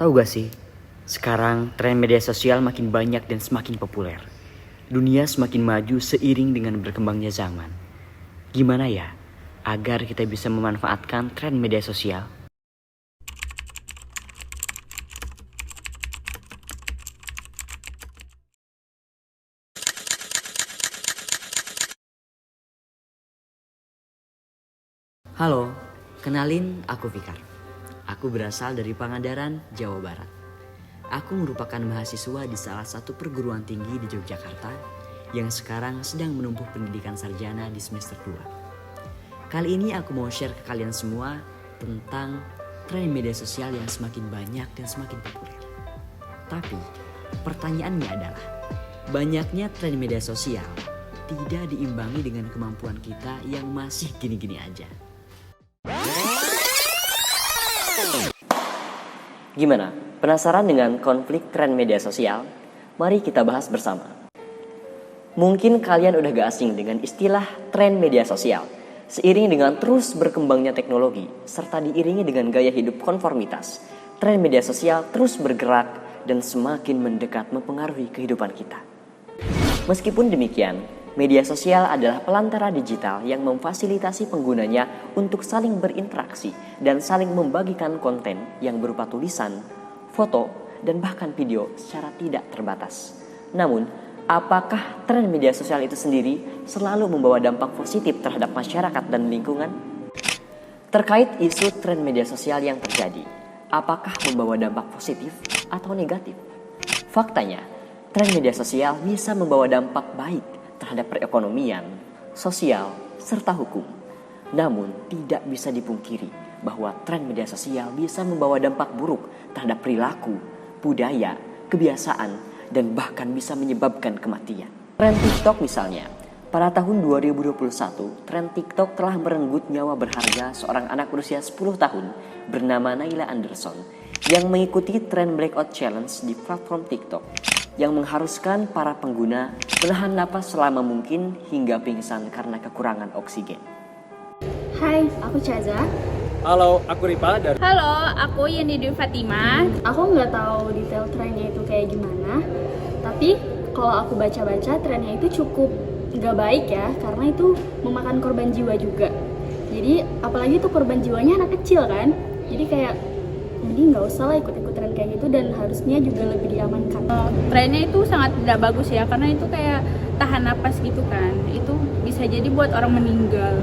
Tahu gak sih, sekarang tren media sosial makin banyak dan semakin populer. Dunia semakin maju seiring dengan berkembangnya zaman. Gimana ya agar kita bisa memanfaatkan tren media sosial? Halo, kenalin aku Fikar. Aku berasal dari Pangandaran, Jawa Barat. Aku merupakan mahasiswa di salah satu perguruan tinggi di Yogyakarta yang sekarang sedang menempuh pendidikan sarjana di semester 2. Kali ini aku mau share ke kalian semua tentang tren media sosial yang semakin banyak dan semakin populer. Tapi pertanyaannya adalah, banyaknya tren media sosial tidak diimbangi dengan kemampuan kita yang masih gini-gini aja. Gimana? Penasaran dengan konflik tren media sosial? Mari kita bahas bersama. Mungkin kalian udah gak asing dengan istilah tren media sosial. Seiring dengan terus berkembangnya teknologi, serta diiringi dengan gaya hidup konformitas, tren media sosial terus bergerak dan semakin mendekat mempengaruhi kehidupan kita. Meskipun demikian, media sosial adalah pelantara digital yang memfasilitasi penggunanya untuk saling berinteraksi dan saling membagikan konten yang berupa tulisan, foto, dan bahkan video secara tidak terbatas. Namun, apakah tren media sosial itu sendiri selalu membawa dampak positif terhadap masyarakat dan lingkungan? Terkait isu tren media sosial yang terjadi, apakah membawa dampak positif atau negatif? Faktanya, tren media sosial bisa membawa dampak baik terhadap perekonomian, sosial, serta hukum. Namun tidak bisa dipungkiri bahwa tren media sosial bisa membawa dampak buruk terhadap perilaku, budaya, kebiasaan, dan bahkan bisa menyebabkan kematian. Tren TikTok misalnya, pada tahun 2021, tren TikTok telah merenggut nyawa berharga seorang anak berusia 10 tahun bernama Naila Anderson yang mengikuti tren Breakout Challenge di platform TikTok, yang mengharuskan para pengguna menahan napas selama mungkin hingga pingsan karena kekurangan oksigen. Hai, aku Caza. Halo, aku Ripa dari... Halo, aku Yeni Dwi Fatima. Aku nggak tahu detail trennya itu kayak gimana, tapi kalau aku baca-baca trennya itu cukup nggak baik ya, karena itu memakan korban jiwa juga. Jadi apalagi itu korban jiwanya anak kecil kan, jadi kayak jadi nggak usah lah ikut-ikut tren kayak gitu dan harusnya juga lebih diamankan. Trennya itu sangat tidak bagus ya, karena itu kayak tahan napas gitu kan, itu bisa jadi buat orang meninggal.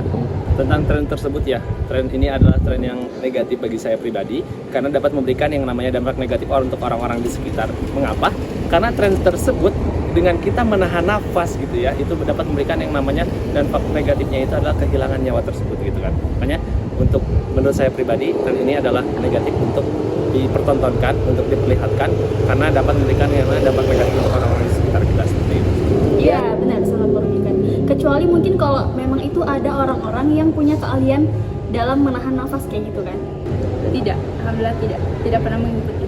Tentang tren tersebut ya, tren ini adalah tren yang negatif bagi saya pribadi karena dapat memberikan yang namanya dampak negatif untuk orang-orang di sekitar. Mengapa? Karena tren tersebut dengan kita menahan nafas gitu ya, itu dapat memberikan yang namanya dampak negatifnya itu adalah kehilangan nyawa tersebut gitu kan. Makanya untuk menurut saya pribadi, tren ini adalah negatif untuk dipertontonkan, untuk diperlihatkan karena dapat memberikan yang namanya dampak negatif untuk orang-orang di sekitar kita seperti itu. Iya benar, sangat merugikan. Kecuali mungkin kalau memang itu ada orang-orang yang punya keahlian dalam menahan nafas kayak gitu kan. Tidak, alhamdulillah tidak pernah mengikuti.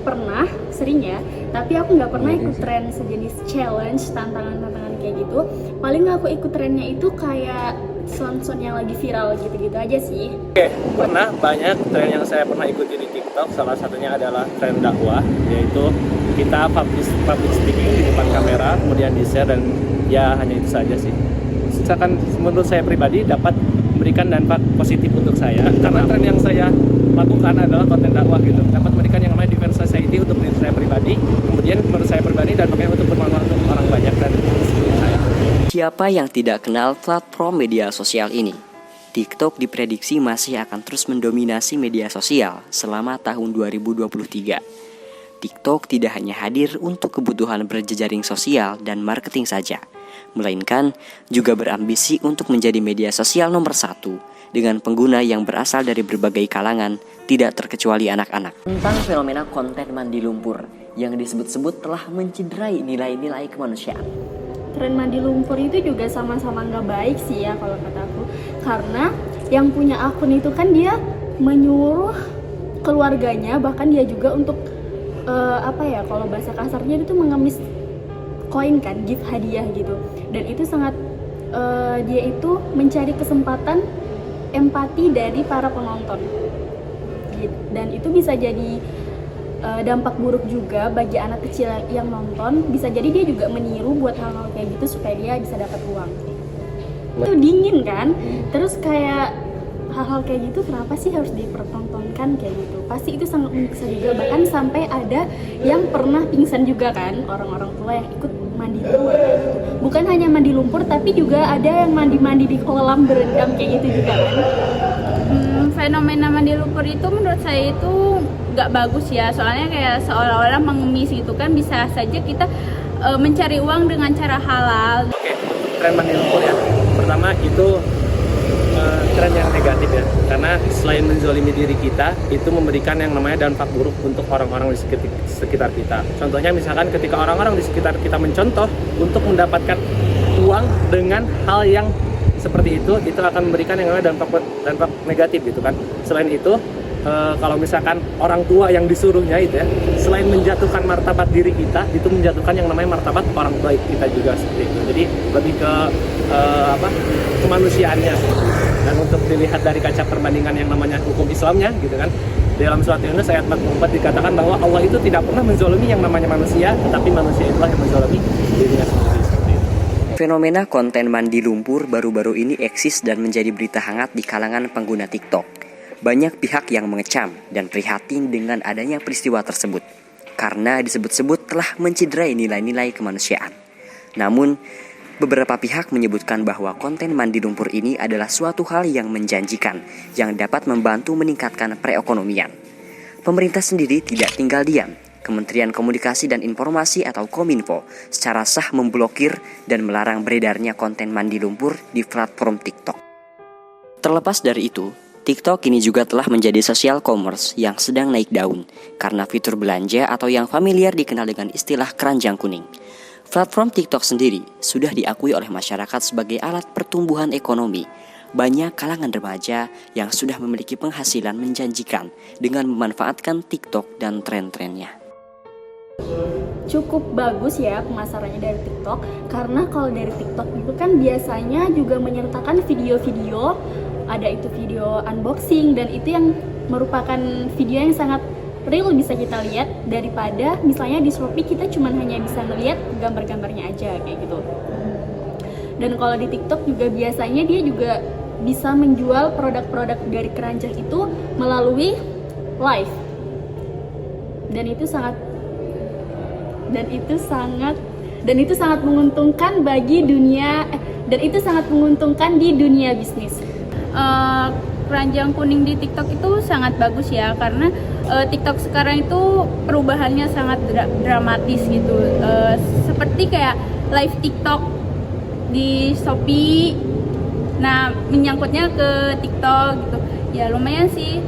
Pernah, sering ya, tapi aku nggak pernah ikut tren sejenis challenge, tantangan-tantangan kayak gitu. Paling aku ikut trennya itu kayak sound-sound yang lagi viral gitu-gitu aja sih. Oke, pernah banyak tren yang saya pernah ikuti di TikTok. Salah satunya adalah tren dakwah, yaitu kita public speaking di depan kamera, kemudian di-share, dan ya hanya itu saja sih. Misalkan menurut saya pribadi dapat memberikan dampak positif untuk saya, karena tren yang saya lakukan adalah konten dakwah gitu, dapat memberikan yang namanya different society untuk diri saya pribadi, kemudian menurut saya pribadi dan makanya untuk bermanfaat untuk orang banyak dan seperti saya. Siapa yang tidak kenal platform media sosial ini? TikTok diprediksi masih akan terus mendominasi media sosial selama tahun 2023. TikTok tidak hanya hadir untuk kebutuhan berjejaring sosial dan marketing saja, melainkan juga berambisi untuk menjadi media sosial nomor 1 dengan pengguna yang berasal dari berbagai kalangan, tidak terkecuali anak-anak. Tentang fenomena konten mandi lumpur yang disebut-sebut telah mencederai nilai-nilai kemanusiaan. Tren mandi lumpur itu juga sama-sama nggak baik sih ya kalau kata aku, karena yang punya akun itu kan dia menyuruh keluarganya, bahkan dia juga untuk kalau bahasa kasarnya itu mengemis koin kan, gift hadiah gitu, dan itu sangat dia itu mencari kesempatan empati dari para penonton dan itu bisa jadi dampak buruk juga bagi anak kecil yang nonton. Bisa jadi dia juga meniru buat hal-hal kayak gitu supaya dia bisa dapat uang. Itu dingin kan, terus kayak hal-hal kayak gitu kenapa sih harus dipertontonkan kayak gitu? Pasti itu sangat menyiksa juga, bahkan sampai ada yang pernah pingsan juga kan, orang-orang tua yang ikut mandi lumpur kayak gitu. Bukan hanya mandi lumpur, tapi juga ada yang mandi-mandi di kolam berendam kayak gitu juga kan. Fenomena mandi lumpur itu menurut saya itu nggak bagus ya, soalnya kayak seolah-olah mengemis gitu kan. Bisa saja kita mencari uang dengan cara halal. Oke, tren mandi lumpur ya. Pertama itu tren yang negatif ya, karena selain menzolimi diri kita, itu memberikan yang namanya dampak buruk untuk orang-orang di sekitar kita. Contohnya misalkan ketika orang-orang di sekitar kita mencontoh untuk mendapatkan uang dengan hal yang seperti itu akan memberikan yang namanya dampak negatif gitu kan. Selain itu, kalau misalkan orang tua yang disuruhnya itu ya, selain menjatuhkan martabat diri kita, itu menjatuhkan yang namanya martabat orang tua kita juga seperti itu. Jadi lebih ke kemanusiaannya. Dan untuk dilihat dari kaca perbandingan yang namanya hukum Islamnya gitu kan, dalam surat Yunus ayat 44 dikatakan bahwa Allah itu tidak pernah menzolimi yang namanya manusia, tetapi manusia itulah yang menzolimi dirinya sendiri. Seperti itu. Fenomena konten mandi lumpur baru-baru ini eksis dan menjadi berita hangat di kalangan pengguna TikTok. Banyak pihak yang mengecam dan prihatin dengan adanya peristiwa tersebut, karena disebut-sebut telah menciderai nilai-nilai kemanusiaan. Namun, beberapa pihak menyebutkan bahwa konten mandi lumpur ini adalah suatu hal yang menjanjikan, yang dapat membantu meningkatkan perekonomian. Pemerintah sendiri tidak tinggal diam. Kementerian Komunikasi dan Informasi atau Kominfo secara sah memblokir dan melarang beredarnya konten mandi lumpur di platform TikTok. Terlepas dari itu, TikTok kini juga telah menjadi social commerce yang sedang naik daun karena fitur belanja atau yang familiar dikenal dengan istilah keranjang kuning. Platform TikTok sendiri sudah diakui oleh masyarakat sebagai alat pertumbuhan ekonomi. Banyak kalangan remaja yang sudah memiliki penghasilan menjanjikan dengan memanfaatkan TikTok dan tren-trennya. Cukup bagus ya pemasarannya dari TikTok, karena kalau dari TikTok itu kan biasanya juga menyertakan video-video, ada itu video unboxing, dan itu yang merupakan video yang sangat real bisa kita lihat, daripada misalnya di Shopee kita cuma hanya bisa ngelihat gambar-gambarnya aja kayak gitu. Dan kalau di TikTok juga biasanya dia juga bisa menjual produk-produk dari keranjang itu melalui live, dan itu sangat menguntungkan bagi dunia di dunia bisnis. Keranjang kuning di TikTok itu sangat bagus ya, karena TikTok sekarang itu perubahannya sangat dramatis gitu. Seperti kayak live TikTok di Shopee, nah menyangkutnya ke TikTok gitu. Ya lumayan sih,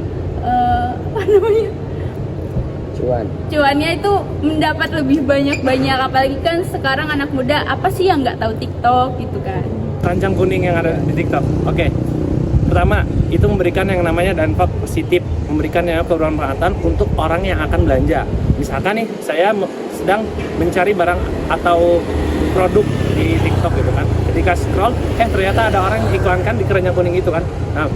cuannya itu mendapat lebih banyak, apalagi kan sekarang anak muda apa sih yang nggak tahu TikTok gitu kan. Keranjang kuning yang ada di TikTok. Oke. Pertama, itu memberikan yang namanya dampak positif, memberikan yang kebermanfaatan untuk orang yang akan belanja. Misalkan nih, saya sedang mencari barang atau produk di TikTok gitu kan. Ketika scroll, ternyata ada orang yang iklankan di keranjang kuning itu kan. Nah,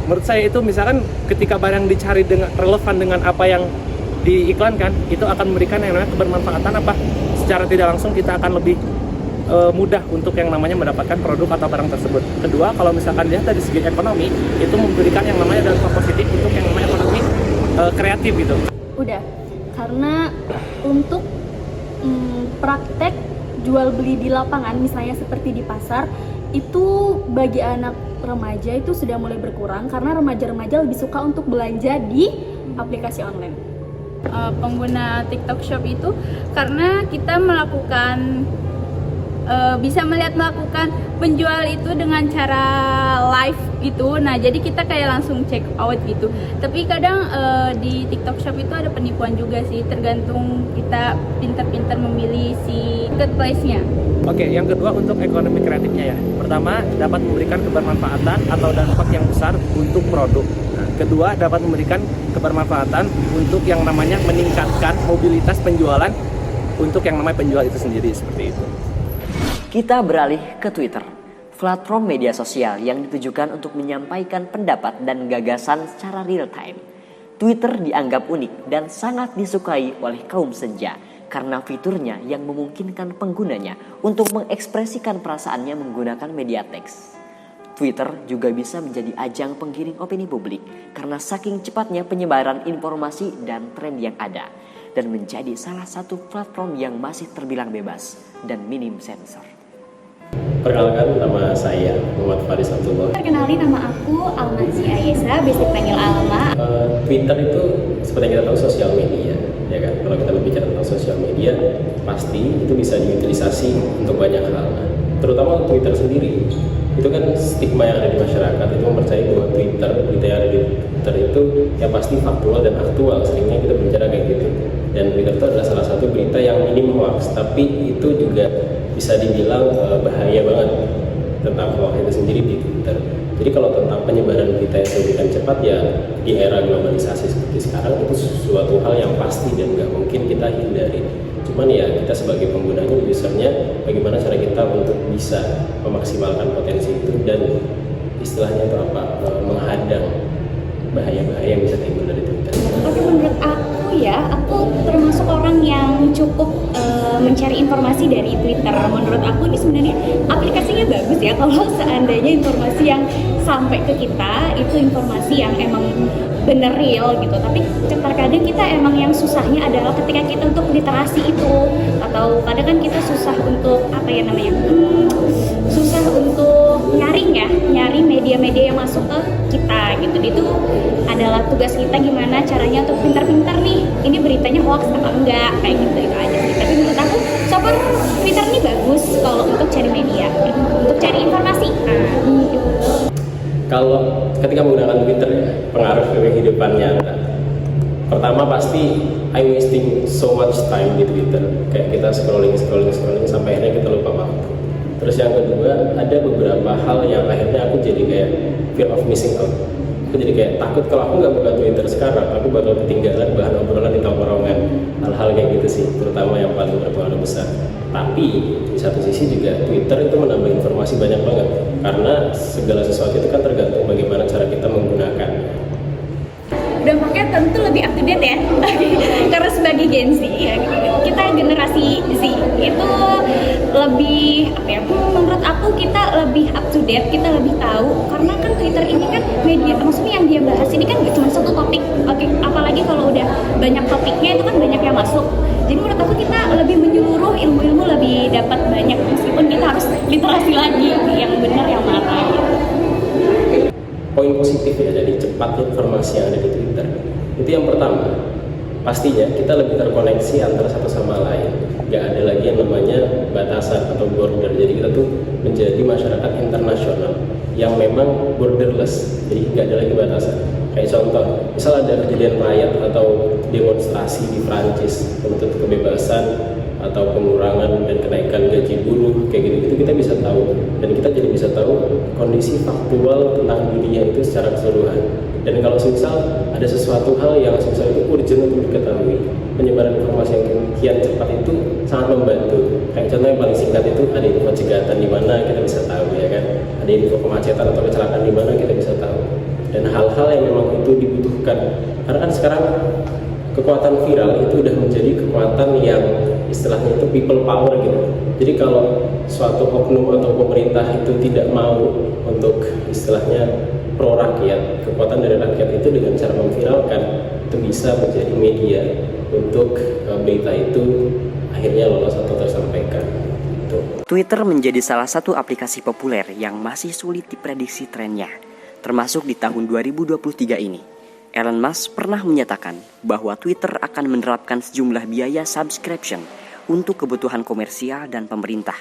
menurut saya itu misalkan ketika barang dicari dengan relevan dengan apa yang diiklankan, itu akan memberikan yang namanya kebermanfaatan apa? Secara tidak langsung kita akan lebih mudah untuk yang namanya mendapatkan produk atau barang tersebut. Kedua, kalau misalkan lihat dari segi ekonomi, itu memberikan yang namanya dampak positif untuk yang namanya ekonomi kreatif gitu. Udah, karena untuk praktek jual beli di lapangan, misalnya seperti di pasar, itu bagi anak remaja itu sudah mulai berkurang, karena remaja-remaja lebih suka untuk belanja di aplikasi online. Pengguna TikTok Shop itu karena kita bisa melakukan penjual itu dengan cara live gitu. Nah, jadi kita kayak langsung check out gitu. Tapi kadang di TikTok Shop itu ada penipuan juga sih, tergantung kita pintar-pintar memilih si marketplace-nya. Oke, yang kedua untuk ekonomi kreatifnya ya. Pertama, dapat memberikan kebermanfaatan atau dampak yang besar untuk produk. Nah, kedua, dapat memberikan kebermanfaatan untuk yang namanya meningkatkan mobilitas penjualan untuk yang namanya penjual itu sendiri, seperti itu. Kita beralih ke Twitter, platform media sosial yang ditujukan untuk menyampaikan pendapat dan gagasan secara real time. Twitter dianggap unik dan sangat disukai oleh kaum senja karena fiturnya yang memungkinkan penggunanya untuk mengekspresikan perasaannya menggunakan media teks. Twitter juga bisa menjadi ajang penggiring opini publik karena saking cepatnya penyebaran informasi dan tren yang ada, dan menjadi salah satu platform yang masih terbilang bebas dan minim sensor. Perkenalkan, nama saya Muhammad Faris Abdullah. Perkenalin, nama aku Almazia Ayesa, biasa dipanggil Alma. Twitter itu seperti yang kita tahu sosial media, ya kan? Kalau kita berbicara tentang sosial media, pasti itu bisa diutilisasi untuk banyak hal. Terutama Twitter sendiri, itu kan stigma yang ada di masyarakat itu mempercayai bahwa Twitter, berita yang ada di Twitter itu yang pasti faktual dan aktual. Seringnya kita berbicara kayak gitu. Dan Twitter itu adalah salah satu berita yang minim hoax, tapi itu juga bisa dibilang bahaya banget tentang hoax itu sendiri di Twitter. Jadi kalau tentang penyebaran berita yang sedemikian cepat, ya di era globalisasi seperti sekarang itu sesuatu hal yang pasti dan nggak mungkin kita hindari. Cuman ya kita sebagai penggunanya, usernya, bagaimana cara kita untuk bisa memaksimalkan potensi itu dan istilahnya itu apa, menghadang bahaya-bahaya yang bisa timbul dari Twitter. Oke, menurut aku ya, aku termasuk orang yang cukup mencari informasi dari Twitter. Menurut aku ini sebenarnya aplikasinya bagus ya, kalau seandainya informasi yang sampai ke kita itu informasi yang emang bener real gitu. Tapi terkadang kita emang yang susahnya adalah ketika kita untuk literasi itu, atau kadang kan kita susah untuk apa ya namanya, susah untuk nyari media-media yang masuk ke kita gitu. Itu adalah tugas kita gimana caranya untuk pintar-pintar nih, ini beritanya hoax apa enggak, kayak gitu. Itu aja sih. Tapi menurut aku so far Twitter ini bagus kalau untuk cari media, untuk cari informasi. Gitu. Kalau ketika menggunakan Twitter ya, pengaruh ke kehidupan nyata. Pertama pasti I'm wasting so much time di Twitter. Kayak kita scrolling sampai akhirnya kita lupa waktu. Terus yang kedua, ada beberapa hal yang akhirnya aku jadi kayak fear of missing out. Aku jadi kayak takut kalau aku nggak buka Twitter sekarang, aku bakal ketinggalan bahan obrolan di tongkrongan. Hal-hal kayak gitu sih, terutama yang paling berpengaruh besar. Tapi di satu sisi juga Twitter itu menambah informasi banyak banget, karena segala sesuatu itu kan tergantung bagaimana cara kita menggunakan. Dampaknya tentu lebih up to date ya. Karena sebagai Gen Z ya, kita generasi Z itu lebih apa ya, menurut aku kita lebih up to date, kita lebih tahu. Karena kan Twitter ini kan media, maksudnya yang dia bahas ini kan gak cuma satu topik. Oke, apalagi kalau udah banyak topiknya itu kan banyak yang masuk. Jadi menurut aku kita lebih menyeluruh, ilmu-ilmu lebih dapat banyak, meskipun kita harus literasi lagi yang benar yang mana gitu. Poin positif ya dari cepat informasi yang ada di Twitter itu yang pertama, pastinya kita lebih terkoneksi antara satu sama lain. Gak ada lagi yang namanya batasan atau border. Jadi kita tuh menjadi masyarakat internasional yang memang borderless. Jadi gak ada lagi batasan. Kayak contoh, misal ada kejadian riot atau demonstrasi di Prancis untuk kebebasan atau pengurangan dan kenaikan gaji buruh, kayak gitu-gitu kita bisa tahu, dan kita jadi bisa tahu kondisi faktual tentang dunia itu secara keseluruhan. Dan kalau misal ada sesuatu hal yang misal itu urgent untuk diketahui, penyebaran informasi yang kian cepat itu sangat membantu. Kayak contoh yang paling singkat itu ada info cegatan di mana kita bisa tahu, ya kan? Ada info kemacetan atau kecelakaan di mana kita bisa tahu. Dan hal-hal yang memang itu dibutuhkan, karena kan sekarang kekuatan viral itu udah menjadi kekuatan yang istilahnya itu people power gitu. Jadi kalau suatu oknum atau pemerintah itu tidak mau untuk istilahnya pro rakyat, kekuatan dari rakyat itu dengan cara memviralkan itu bisa menjadi media untuk berita itu akhirnya lolos atau tersampaikan. Twitter menjadi salah satu aplikasi populer yang masih sulit diprediksi trennya, termasuk di tahun 2023 ini. Elon Musk pernah menyatakan bahwa Twitter akan menerapkan sejumlah biaya subscription untuk kebutuhan komersial dan pemerintah.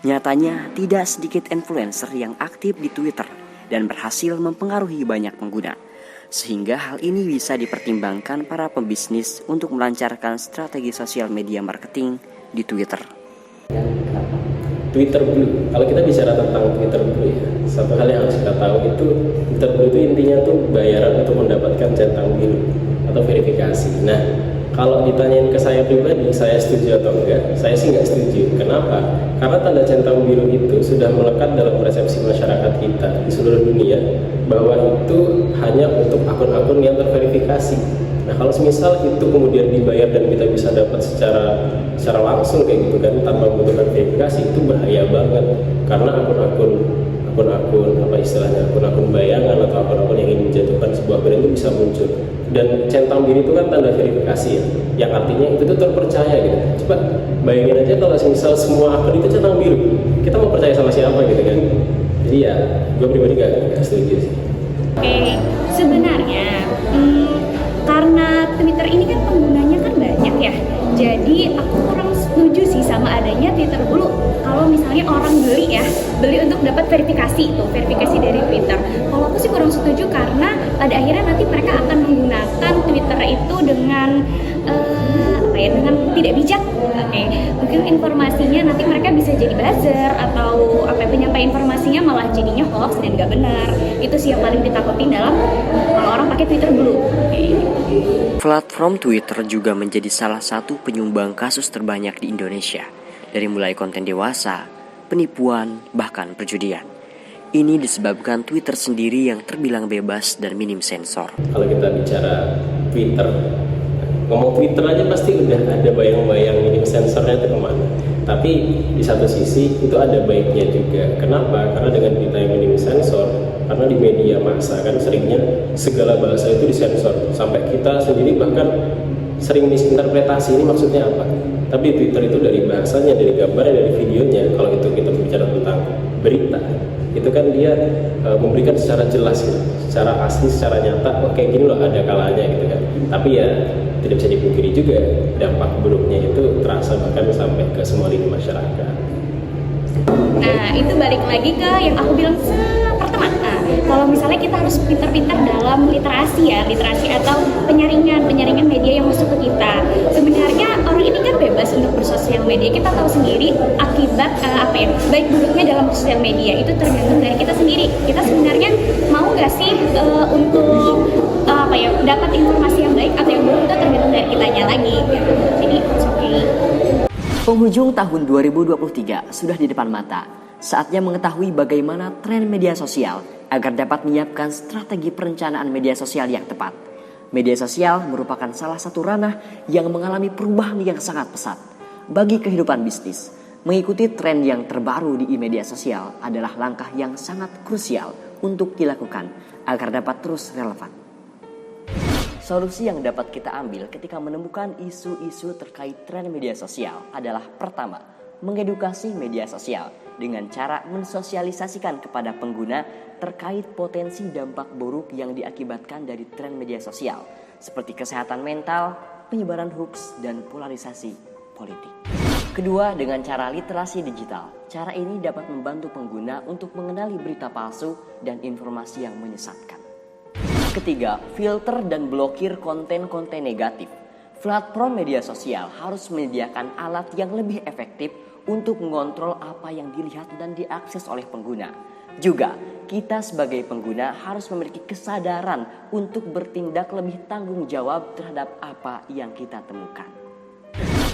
Nyatanya, tidak sedikit influencer yang aktif di Twitter dan berhasil mempengaruhi banyak pengguna. Sehingga hal ini bisa dipertimbangkan para pembisnis untuk melancarkan strategi sosial media marketing di Twitter. Twitter Blue, kalau kita bicara tentang Twitter Blue ya, satu hal yang harus kita tahu itu Twitter Blue itu intinya tuh bayaran untuk mendapatkan centang biru atau verifikasi. Nah, Kalau ditanyain ke saya pribadi, saya setuju atau enggak? Saya sih nggak setuju. Kenapa? Karena tanda centang biru itu sudah melekat dalam persepsi masyarakat kita di seluruh dunia bahwa itu hanya untuk akun-akun yang terverifikasi. Nah, kalau semisal itu kemudian dibayar dan kita bisa dapat secara langsung kayak gitu kan, tanpa membutuhkan verifikasi, itu bahaya banget. Karena akun-akun apa istilahnya, akun-akun bayangan atau akun-akun yang ingin menjatuhkan sebuah brand itu bisa muncul. Dan centang biru itu kan tanda verifikasi ya, yang artinya itu tuh terpercaya gitu. Coba bayangin aja kalau misal semua akun itu centang biru, kita mau percaya sama siapa gitu kan. Jadi ya, gue pribadi gak setuju sih. Oke, sebenarnya karena Twitter ini kan penggunanya kan banyak ya, jadi aku kurang setuju sih sama adanya Twitter dulu. Kalau misalnya orang beli untuk dapat verifikasi dari Twitter. Kalau aku sih kurang setuju karena pada akhirnya nanti mereka akan menggunakan Twitter itu dengan dengan tidak bijak. Oke, mungkin informasinya nanti mereka bisa jadi buzzer atau penyampaian informasinya malah jadinya hoax dan nggak benar. Itu sih yang paling ditakutin dalam kalau orang pakai Twitter dulu. Platform Twitter juga menjadi salah satu penyumbang kasus terbanyak di Indonesia, dari mulai konten dewasa, penipuan, bahkan perjudian. Ini disebabkan Twitter sendiri yang terbilang bebas dan minim sensor. Kalau kita bicara Twitter, ngomong Twitter aja pasti udah ada bayang-bayang minim sensornya itu kemana. Tapi di satu sisi itu ada baiknya juga. Kenapa? Karena dengan kita yang minim sensor, karena di media massa kan seringnya segala bahasa itu disensor. Sampai kita sendiri bahkan sering misinterpretasi ini maksudnya apa. Tapi Twitter itu dari bahasanya, dari gambarnya, dari videonya. Kalau itu kita bicara tentang berita, itu kan dia memberikan secara jelas gitu, secara asli, secara nyata, oh kayak gini loh ada kalanya gitu kan. Tapi ya tidak bisa dipungkiri juga dampak buruknya itu terasa bahkan sampai ke semua lini masyarakat. Nah, itu balik lagi ke yang aku bilang pertama. Nah, kalau misalnya kita harus pintar-pintar dalam literasi atau penyaringan media yang masuk ke kita. Sebenarnya orang ini kan bebas untuk bersosial media. Kita tahu sendiri akibat baik buruknya dalam sosial media itu tergantung dari kita sendiri. Kita sebenarnya mau nggak sih untuk dapat informasi yang baik atau yang buruk itu tergantung dari kitanya lagi. Gitu. Jadi it's okay. Penghujung tahun 2023 sudah di depan mata. Saatnya mengetahui bagaimana tren media sosial agar dapat menyiapkan strategi perencanaan media sosial yang tepat. Media sosial merupakan salah satu ranah yang mengalami perubahan yang sangat pesat. Bagi kehidupan bisnis, mengikuti tren yang terbaru di media sosial adalah langkah yang sangat krusial untuk dilakukan agar dapat terus relevan. Solusi yang dapat kita ambil ketika menemukan isu-isu terkait tren media sosial adalah pertama, mengedukasi media sosial dengan cara mensosialisasikan kepada pengguna terkait potensi dampak buruk yang diakibatkan dari tren media sosial seperti kesehatan mental, penyebaran hoax, dan polarisasi politik. Kedua, dengan cara literasi digital. Cara ini dapat membantu pengguna untuk mengenali berita palsu dan informasi yang menyesatkan. Ketiga, filter dan blokir konten-konten negatif. Platform media sosial harus menyediakan alat yang lebih efektif untuk mengontrol apa yang dilihat dan diakses oleh pengguna. Juga, kita sebagai pengguna harus memiliki kesadaran untuk bertindak lebih tanggung jawab terhadap apa yang kita temukan.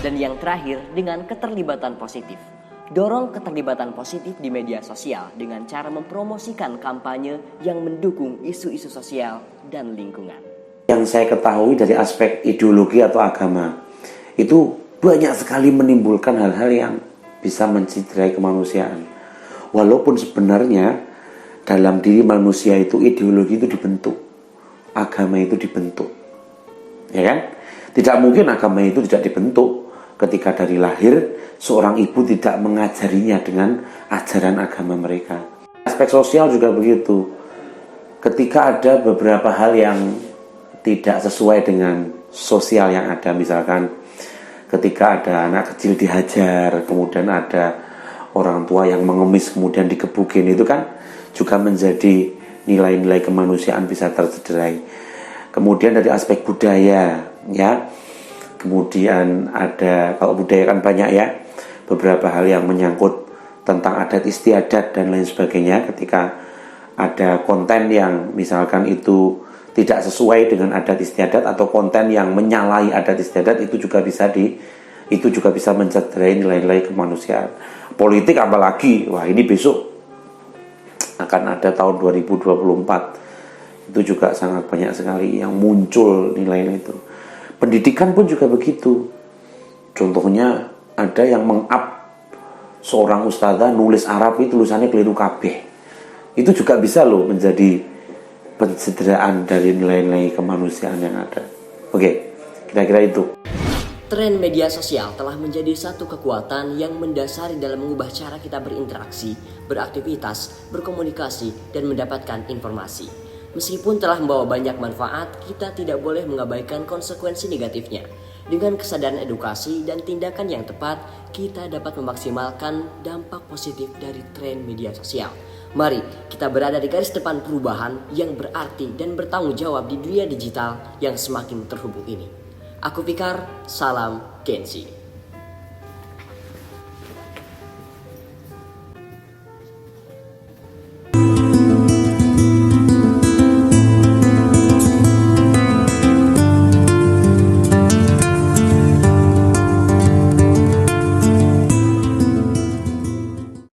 Dan yang terakhir, dengan keterlibatan positif. Dorong keterlibatan positif di media sosial dengan cara mempromosikan kampanye yang mendukung isu-isu sosial dan lingkungan. Yang saya ketahui dari aspek ideologi atau agama, itu banyak sekali menimbulkan hal-hal yang bisa menciderai kemanusiaan. Walaupun sebenarnya dalam diri manusia itu ideologi itu dibentuk, agama itu dibentuk. Ya kan? Tidak mungkin agama itu tidak dibentuk ketika dari lahir seorang ibu tidak mengajarinya dengan ajaran agama mereka. Aspek sosial juga begitu. Ketika ada beberapa hal yang tidak sesuai dengan sosial yang ada, misalkan ketika ada anak kecil dihajar, kemudian ada orang tua yang mengemis kemudian dikebukin, itu kan juga menjadi nilai-nilai kemanusiaan bisa tercederai. Kemudian dari aspek budaya, ya. Kemudian ada, kalau budaya kan banyak ya, beberapa hal yang menyangkut tentang adat istiadat dan lain sebagainya. Ketika ada konten yang misalkan itu tidak sesuai dengan adat istiadat atau konten yang menyalahi adat istiadat itu juga bisa mencederai nilai-nilai kemanusiaan. Politik apalagi, wah ini besok akan ada tahun 2024, itu juga sangat banyak sekali yang muncul nilai-nilai itu. Pendidikan pun juga begitu. Contohnya ada yang meng-up seorang ustadzah nulis Arab itu tulisannya keliru kabeh. Itu juga bisa loh menjadi pencederaan dari nilai-nilai kemanusiaan yang ada. Oke, kira-kira itu. Tren media sosial telah menjadi satu kekuatan yang mendasari dalam mengubah cara kita berinteraksi, beraktivitas, berkomunikasi, dan mendapatkan informasi. Meskipun telah membawa banyak manfaat, kita tidak boleh mengabaikan konsekuensi negatifnya. Dengan kesadaran edukasi dan tindakan yang tepat, kita dapat memaksimalkan dampak positif dari tren media sosial. Mari kita berada di garis depan perubahan yang berarti dan bertanggung jawab di dunia digital yang semakin terhubung ini. Aku Fikar, salam Gen Z.